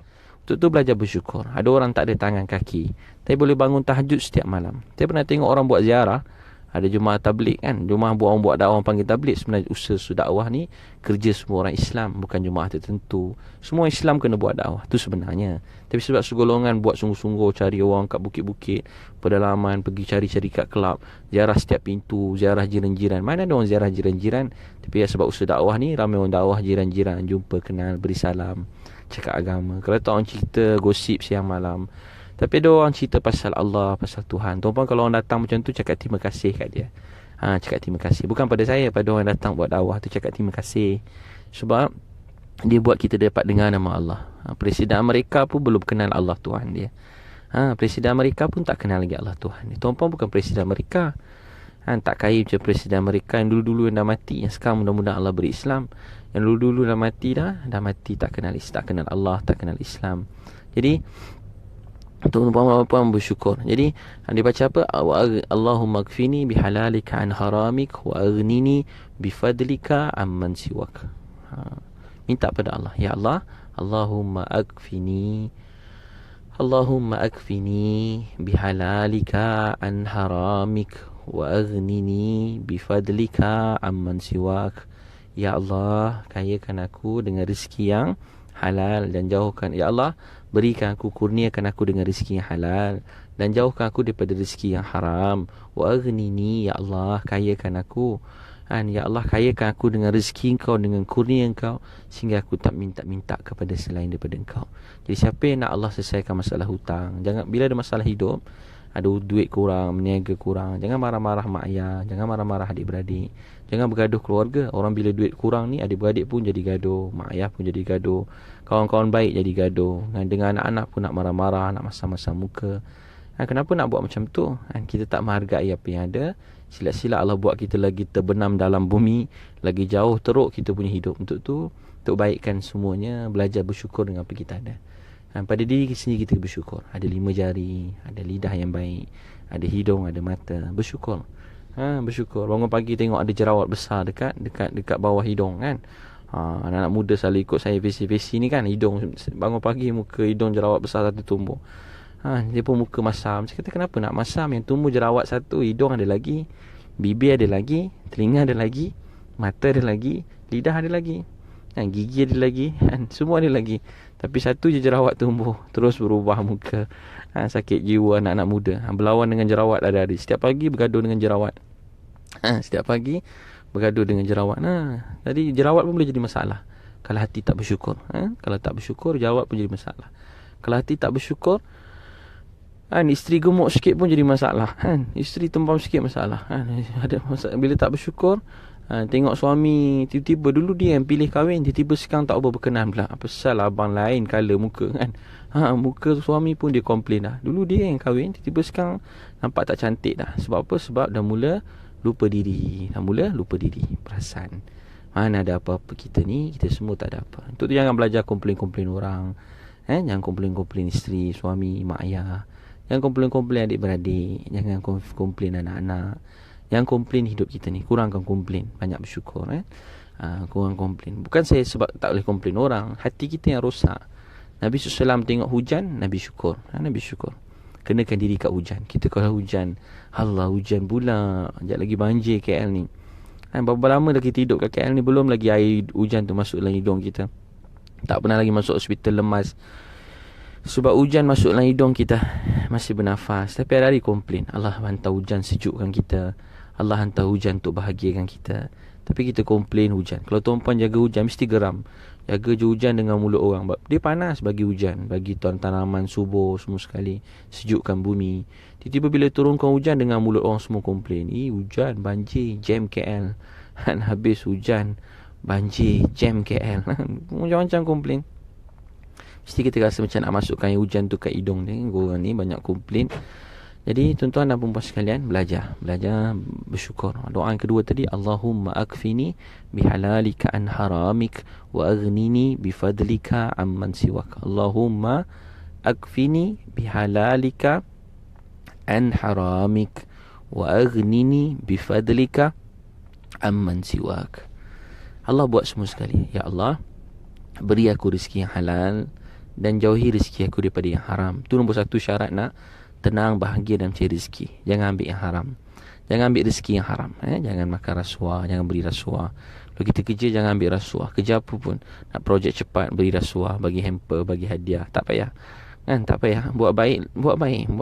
Untuk tu belajar bersyukur. Ada orang tak ada tangan kaki, tapi boleh bangun tahajud setiap malam. Saya pernah tengok orang buat ziarah. Ada jemaah tabligh kan. Jemaah orang buat dakwah, orang panggil tabligh. Sebenarnya usaha dakwah ni kerja semua orang Islam, bukan jemaah tertentu. Semua Islam kena buat dakwah. Tu sebenarnya. Tapi sebab segolongan buat sungguh-sungguh cari orang kat bukit-bukit, pedalaman, pergi cari-cari kat kelab, ziarah setiap pintu, ziarah jiran-jiran. Mana ada orang ziarah jiran-jiran? Tapi sebab usaha dakwah ni, ramai orang dakwah jiran-jiran, jumpa, kenal, beri salam, cakap agama. Kalau tak orang cerita gosip siang malam. Tapi ada orang cerita pasal Allah, pasal Tuhan. Tuan-puan kalau orang datang macam tu, cakap terima kasih kat dia. Cakap terima kasih. Bukan pada saya, pada orang datang buat dakwah tu, cakap terima kasih. Sebab dia buat kita dapat dengar nama Allah. Presiden Amerika pun belum kenal Allah Tuhan dia. Presiden Amerika pun tak kenal lagi Allah Tuhan dia. Tuan-puan bukan Presiden Amerika. Tak kaya macam Presiden Amerika yang dulu-dulu yang dah mati. Yang sekarang mudah-mudahan Allah beri Islam. Yang dulu-dulu dah mati dah mati tak kenal Allah, tak kenal Islam. Jadi tuan-puan bersyukur. Jadi dia baca apa? Allahumma kfini bihalalika an haramik wa aghnini bifadlika amman siwak. Minta pada Allah, ya Allah, Allahumma akfini bihalalika an haramik wa aghnini bifadlika amman siwak. Ya Allah, kayakan aku dengan rezeki yang halal dan jauhkan, ya Allah, berikan aku, kurniakan aku dengan rezeki yang halal dan jauhkan aku daripada rezeki yang haram. Wa aghnini, ya Allah, kayakan aku. Ya Allah, kayakan aku dengan rezeki Engkau, dengan kurnia Engkau, sehingga aku tak minta-minta kepada selain daripada Engkau. Jadi siapa yang nak Allah selesaikan masalah hutang, jangan bila ada masalah hidup, ada duit kurang, meniaga kurang, jangan marah-marah mak ayah, jangan marah-marah adik-beradik, jangan bergaduh keluarga. Orang bila duit kurang ni, adik-beradik pun jadi gaduh, mak ayah pun jadi gaduh, kawan-kawan baik jadi gaduh, dengan anak-anak pun nak marah-marah, nak masam-masam muka. Kenapa nak buat macam tu? Kita tak menghargai apa yang ada. Sila-sila Allah buat kita lagi terbenam dalam bumi, lagi jauh teruk kita punya hidup. Untuk tu, untuk baikkan semuanya, belajar bersyukur dengan apa kita ada. Pada diri sendiri kita bersyukur. Ada 5 jari, ada lidah yang baik, ada hidung, ada mata. Bersyukur. Bersyukur. Bangun pagi tengok ada jerawat besar dekat bawah hidung kan. Anak-anak muda selalu ikut saya vesi ni kan, hidung, bangun pagi muka hidung jerawat besar satu tumbuh. Dia pun muka masam. Saya kata kenapa nak masam? Yang tumbuh jerawat satu, hidung ada lagi, bibir ada lagi, telinga ada lagi, mata ada lagi, lidah ada lagi, gigi ada lagi, semua ada lagi. Tapi satu je jerawat tumbuh, terus berubah muka. Sakit jiwa anak-anak muda. Berlawan dengan jerawat ada-ada. Setiap pagi bergaduh dengan jerawat. Setiap pagi bergaduh dengan jerawat. Jadi jerawat pun boleh jadi masalah kalau hati tak bersyukur. Kalau tak bersyukur, jerawat pun jadi masalah. Kalau hati tak bersyukur, isteri gemuk sikit pun jadi masalah. Isteri tembam sikit masalah. Ada masalah bila tak bersyukur. Tengok suami tiba-tiba dulu dia yang pilih kahwin, tiba-tiba sekarang tak berkenan pula. Apa pasal abang lain colour muka kan? Muka suami pun dia komplain dah. Dulu dia yang kahwin, tiba-tiba sekarang nampak tak cantik dah. Sebab apa? Sebab dah mula lupa diri. Perasan. Mana ada apa-apa kita ni, kita semua tak ada apa. Untuk tu jangan belajar komplain-komplain orang. Jangan komplain-komplain isteri, suami, mak ayah. Jangan komplain-komplain adik-beradik. Jangan komplain anak-anak. Yang komplain hidup kita ni, kurangkan komplain, banyak bersyukur. Kurang komplain. Bukan saya sebab tak boleh komplain orang, hati kita yang rosak. Nabi SAW tengok hujan, Nabi syukur. Nabi syukur. Kenakan diri kat hujan. Kita kalau hujan, Allah hujan pula, sekejap lagi banjir KL ni. Berapa lama dah kita hidup kat KL ni, belum lagi air hujan tu masuk dalam hidung kita. Tak pernah lagi masuk hospital lemas sebab hujan masuk dalam hidung kita, masih bernafas. Tapi hari-hari komplain, Allah hantar hujan sejukkan kita, Allah hantar hujan untuk bahagiakan kita. Tapi kita komplain hujan. Kalau tuan-puan jaga hujan, mesti geram. Jaga je hujan dengan mulut orang. Dia panas bagi hujan, bagi tanaman subur semua sekali, sejukkan bumi. Tiba-tiba bila turunkan hujan, dengan mulut orang semua komplain, hujan, banjir, jam KL. Habis hujan, banjir, jam KL. Macam-macam komplain. Mesti kita rasa macam nak masukkan air hujan tu kat hidung ni. Korang ni banyak komplain. Jadi tuan-tuan dan puan-puan sekalian, belajar bersyukur. Doa yang kedua tadi, Allahumma akfini bihalalika an haramik wa aghnini bifadlika amman siwak. Allahumma akfini bihalalika an haramik wa aghnini bifadlika amman siwak. Allah buat semua sekali. Ya Allah, beri aku rezeki yang halal dan jauhi rezeki aku daripada yang haram. Itu nombor satu syarat nak tenang, bahagia dan mencari rezeki. Jangan ambil yang haram. Jangan ambil rezeki yang haram. Jangan makan rasuah, jangan beri rasuah. Kalau kita kerja, jangan ambil rasuah. Kerja apa pun, nak projek cepat, beri rasuah, bagi hamper, bagi hadiah. Tak payah. Tak payah. Buat baik.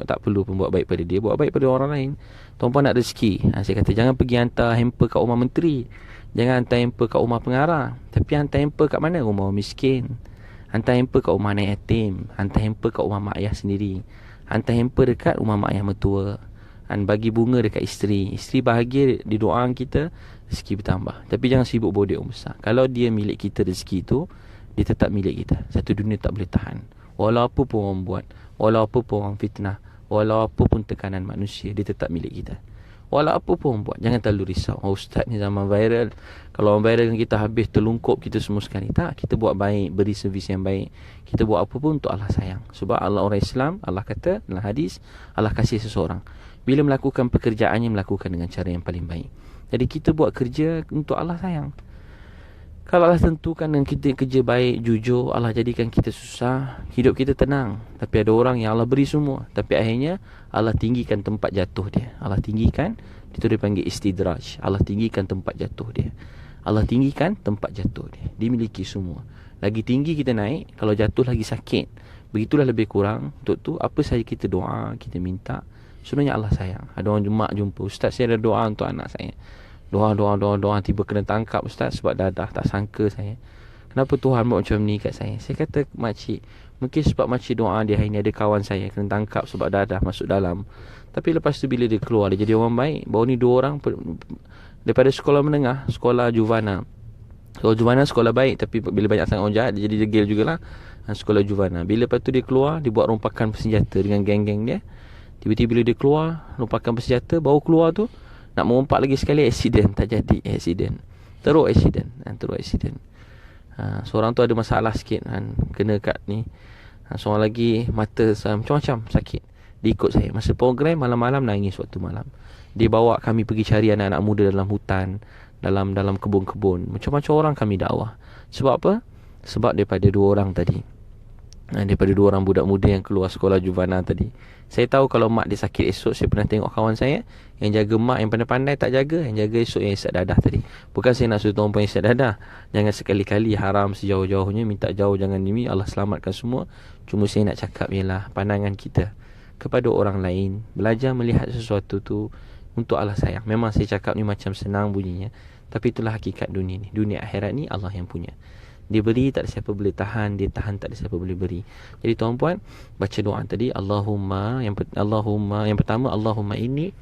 Tak perlu pun buat baik pada dia, buat baik pada orang lain. Tuan-puan nak rezeki, saya kata jangan pergi hantar hamper kat rumah menteri. Jangan hantar hamper kat rumah pengarah. Tapi hantar hamper kat mana? Rumah orang miskin. Hantar hamper kat rumah anak yatim. Hantar hamper kat rumah mak ayah sendiri. Hantar hamper dekat rumah mak ayah mertua. Bagi bunga dekat isteri. Isteri bahagia di doa kita, rezeki bertambah. Tapi jangan sibuk bawa duit orang besar. Kalau dia milik kita rezeki tu, dia tetap milik kita. Satu dunia tak boleh tahan. Walau apa pun orang buat, walau apa pun orang fitnah, walau apa pun tekanan manusia, dia tetap milik kita. Walau apa pun orang buat, jangan terlalu risau. Ustaz ni zaman viral, kalau orang viral dengan kita habis terlungkup kita semua sekali. Tak, kita buat baik, beri servis yang baik. Kita buat apa pun untuk Allah sayang. Sebab Allah orang Islam, Allah kata dalam hadis, Allah kasih seseorang bila melakukan pekerjaannya, melakukan dengan cara yang paling baik. Jadi kita buat kerja untuk Allah sayang. Kalau Allah tentukan dengan kita kerja baik, jujur, Allah jadikan kita susah, hidup kita tenang. Tapi ada orang yang Allah beri semua, tapi akhirnya Allah tinggikan tempat jatuh dia. Allah tinggikan, itu dipanggil istidraj. Allah tinggikan tempat jatuh dia. Allah tinggikan tempat jatuh dia. Dia miliki semua. Lagi tinggi kita naik, kalau jatuh lagi sakit. Begitulah lebih kurang. Untuk tu apa saja kita doa, kita minta, sebenarnya Allah sayang. Ada orang jemaah jumpa, Ustaz saya ada doa untuk anak saya. Doa, tiba kena tangkap Ustaz sebab dadah, tak sangka saya. Kenapa Tuhan buat macam ni kat saya? Saya kata, makcik, Mungkin sebab makcik doa dia hari ni ada kawan saya kena tangkap sebab dah masuk dalam. Tapi lepas tu bila dia keluar, dia jadi orang baik. Baru ni 2 orang daripada sekolah menengah, sekolah Juvana. Sekolah Juvana sekolah baik, tapi bila banyak sangat orang jahat, dia jadi degil jugalah. Sekolah Juvana. Bila lepas tu dia keluar, dia buat rompakan bersenjata dengan geng-geng dia. Tiba-tiba bila dia keluar, rompakan bersenjata, baru keluar tu nak merompak lagi sekali, accident. Tak jadi accident. Teruk accident. Seorang tu ada masalah sikit kan, kena kat ni. Seorang lagi mata macam-macam sakit. Dia ikut saya masa program, malam-malam nangis waktu malam. Dia bawa kami pergi cari anak-anak muda dalam hutan, dalam kebun-kebun. Macam-macam orang kami dakwah. Sebab apa? Sebab daripada 2 orang tadi. Daripada 2 orang budak muda yang keluar sekolah Juvana tadi. Saya tahu kalau mak dia sakit esok, saya pernah tengok kawan saya yang jaga mak yang pandai-pandai tak jaga, yang jaga esok yang isap dadah tadi. Bukan saya nak suruh tuan puan isap dadah. Jangan sekali-kali, haram sejauh-jauhnya, minta jauh, jangan ini, Allah selamatkan semua. Cuma saya nak cakap ialah pandangan kita kepada orang lain, belajar melihat sesuatu tu untuk Allah sayang. Memang saya cakap ni macam senang bunyinya, tapi itulah hakikat dunia ni. Dunia akhirat ni Allah yang punya. Dia beri, tak ada siapa boleh tahan. Dia tahan, tak ada siapa boleh beri. Jadi tuan-puan, baca doa tadi, Allahumma, yang pertama, Allahumma inni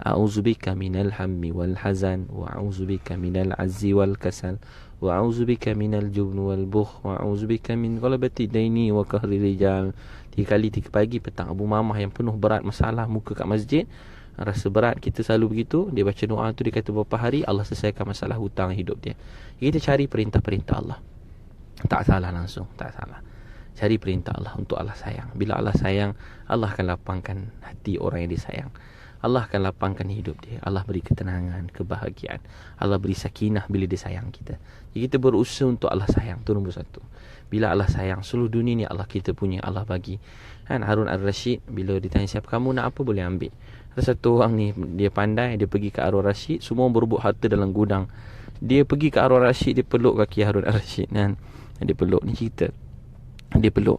a'udzubika minal hammi wal hazan, wa a'udzubika minal azzi wal kasal, wa a'udzubika minal jubn wal bukh, wa a'udzubika min ghalabati daini wa qahri rijal. 3 kali 3 pagi petang. Abu Mamah yang penuh berat masalah muka kat masjid, rasa berat, kita selalu begitu. Dia baca doa tu, dia kata berapa hari Allah selesaikan masalah hutang hidup dia. Kita cari perintah-perintah Allah. Tak salah langsung, tak salah. Cari perintah Allah untuk Allah sayang. Bila Allah sayang, Allah akan lapangkan hati orang yang disayang. Allah akan lapangkan hidup dia. Allah beri ketenangan, kebahagiaan. Allah beri sakinah bila dia sayang kita. Jadi kita berusaha untuk Allah sayang. Itu nombor 1. Bila Allah sayang, seluruh dunia ni Allah kita punya, Allah bagi. Harun Al-Rashid bila ditanya siapa kamu nak apa boleh ambil. Ada satu orang ni, dia pandai, dia pergi ke Harun Al-Rashid, semua berebut harta dalam gudang. Dia pergi ke Harun Al-Rashid, dia peluk kaki Harun Al-Rashid kan. Dia peluk, ni cerita. Dia peluk.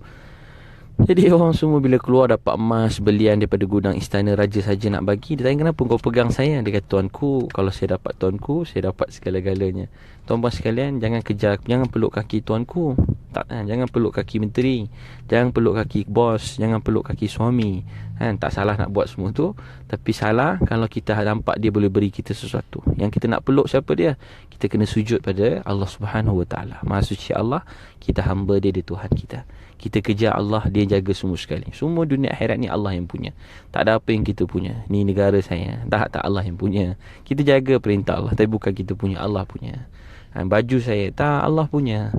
Jadi orang semua bila keluar dapat emas, belian daripada gudang istana raja saja nak bagi. Dia tanya, kenapa kau pegang saya? Dia kata, tuanku, kalau saya dapat tuanku, saya dapat segala-galanya. Tuan-tuan sekalian, jangan kejar, jangan peluk kaki tuanku. Tak, jangan peluk kaki menteri, jangan peluk kaki bos, jangan peluk kaki suami. Tak salah nak buat semua tu, tapi salah kalau kita nampak dia boleh beri kita sesuatu. Yang kita nak peluk siapa dia? Kita kena sujud pada Allah Subhanahu Wa Taala. Maha suci Allah, kita hamba dia Tuhan kita. Kita kejar Allah, dia jaga semua sekali. Semua dunia akhirat ni Allah yang punya. Tak ada apa yang kita punya. Ni negara saya, tak Allah yang punya. Kita jaga perintah Allah, tapi bukan kita punya, Allah punya. Baju saya, tak Allah punya.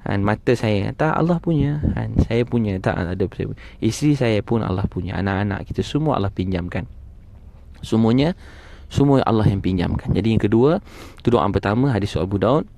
Mata saya, tak Allah punya. Saya punya, tak ada. Isteri saya pun Allah punya. Anak-anak kita semua Allah pinjamkan. Semuanya, semua Allah yang pinjamkan. Jadi yang kedua, itu doa pertama, hadis Abu Daud.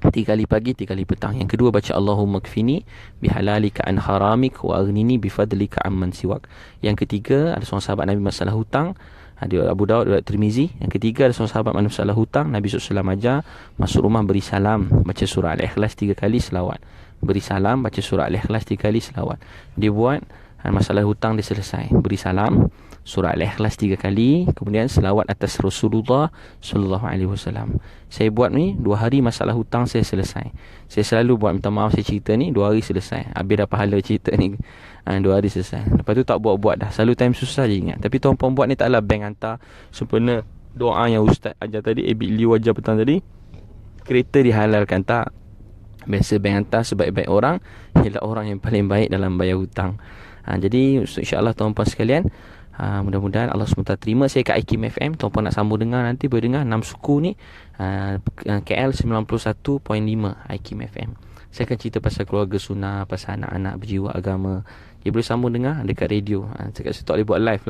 3 kali pagi, 3 kali petang. Yang kedua baca Allahumma kfini bihalalika an haramik wa aghnini bifadlika amman siwak. Yang ketiga, ada seorang sahabat Nabi masalah hutang, ada Abu Daud, ada Tirmizi. Yang ketiga, ada seorang sahabat masalah hutang, Nabi SAW ajar masuk rumah beri salam, baca surah Al-Ikhlas 3 kali, selawat. Beri salam, baca surah Al-Ikhlas 3 kali, selawat. Dia buat masalah hutang, dia selesai. Beri salam, surah Al-Ikhlas 3 kali, kemudian selawat atas Rasulullah sallallahu alaihi wasallam. Saya buat ni 2 hari masalah hutang saya selesai. Saya selalu buat, minta maaf saya cerita ni 2 hari selesai. Habis dah pahala cerita ni 2 hari selesai. Lepas tu tak buat-buat dah. Selalu time susah je ingat. Tapi tuan-puan buat ni taklah bank hantar sempena doa yang ustaz ajar tadi, Liu ajar petang tadi. Kereta dihalalkan, tak. Biasa bank hantar sebaik-baik orang ialah orang yang paling baik dalam bayar hutang. Jadi insya-Allah tuan-puan sekalian, mudah-mudahan Allah SWT terima saya kat IKIM FM. Tuan-puan nak sambung dengar, nanti boleh dengar 6 suku ni, KL 91.5 IKIM FM. Saya akan cerita pasal keluarga sunnah, pasal anak-anak berjiwa agama. Dia boleh sambung dengar dekat radio. Saya kat situ tak boleh buat live,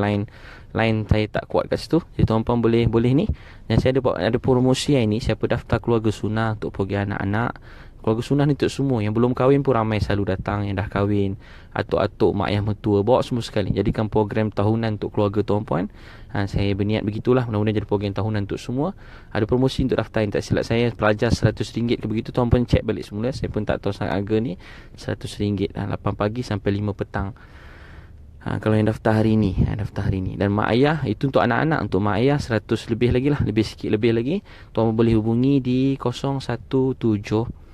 line saya tak kuat kat situ. Jadi tuan-puan boleh ni. Dan saya ada promosi hari ni, siapa daftar keluarga sunnah untuk program anak-anak. Keluarga sunnah ni untuk semua. Yang belum kahwin pun ramai selalu datang. Yang dah kahwin, atuk-atuk, mak ayah mertua, bawa semua sekali. Jadikan program tahunan untuk keluarga tuan-puan. Saya berniat begitulah. Mudah-mudahan jadi program tahunan untuk semua. Ada promosi untuk daftar. Yang tak silap saya, pelajar RM100 ke begitu. Tuan-puan cek balik semula. Saya pun tak tahu sangat harga ni. RM100, 8 pagi sampai 5 petang. Kalau yang daftar hari ni, Dan mak ayah, itu untuk anak-anak. Untuk mak ayah 100 lebih lagi lah. Lebih sikit lebih lagi. Tuan boleh hubungi di 017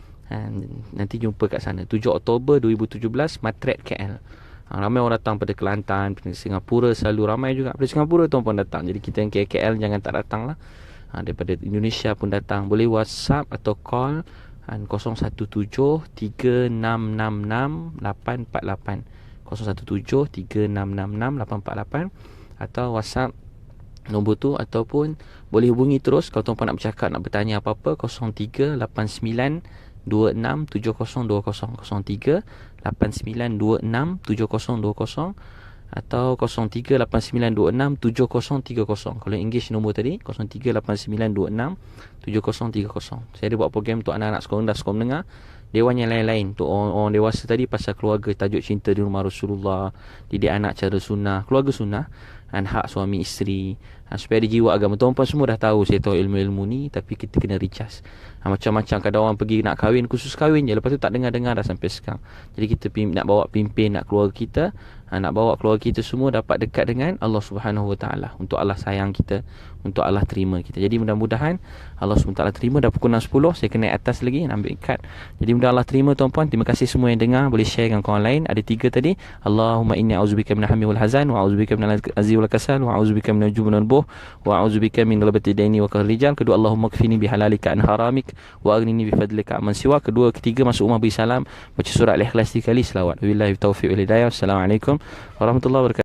Nanti jumpa kat sana 7 Oktober 2017 Matret KL. Ramai orang datang pada Kelantan, pada Singapura selalu ramai juga. Pada Singapura tuan pun datang. Jadi kita yang KL jangan tak datang lah. Daripada Indonesia pun datang. Boleh WhatsApp atau call 017-3666-848 017-3666-848 atau WhatsApp nombor tu, ataupun boleh hubungi terus kalau tuan-puan nak bercakap, nak bertanya apa-apa 03-89-26-7020 03-89-26-7020 atau 03-89-26-7030. Kalau English nombor tadi 03-89-26-7030. Saya ada buat program untuk anak-anak sekolah rendah, sekolah menengah, dewan yang lain-lain. Untuk orang dewasa tadi pasal keluarga, tajuk cinta di rumah Rasulullah, didik anak cara sunnah, keluarga sunnah, dan hak suami isteri, supaya ada jiwa agama. Tuan-tuan semua dah tahu saya tahu ilmu-ilmu ni, tapi kita kena recharge. Macam-macam kadang orang pergi nak kahwin, khusus kahwin je, lepas tu tak dengar-dengar dah sampai sekarang. Jadi kita nak bawa pimpin, nak keluarga kita, nak bawa keluarga kita semua dapat dekat dengan Allah Subhanahu Wa Taala, untuk Allah sayang kita, untuk Allah terima kita. Jadi mudah-mudahan Allah Subhanahu Wa Taala terima. Dah pukul 6.10, saya kena atas lagi nak ambil kad. Jadi mudah Allah terima tuan-puan. Terima kasih semua yang dengar, boleh share dengan kawan lain. Ada 3 tadi. Allahumma inni a'udzubika minal hammi wal hazan, wa a'udzubika minal azzi wal kasal, wa a'udzubika minal jubni wal buh, wa a'udzubika min ghalabati daini wa qahril rijal. Kedua, Allahumma kfini bihalalika an haramik wa aghnini bifadlika amman siwa. Kedua, ketiga masuk rumah beri salam, baca surah Al-Ikhlas 3 kali, selawat. Wabillahi taufiq wal hidayah. Assalamualaikum warahmatullahi wabarakatuh.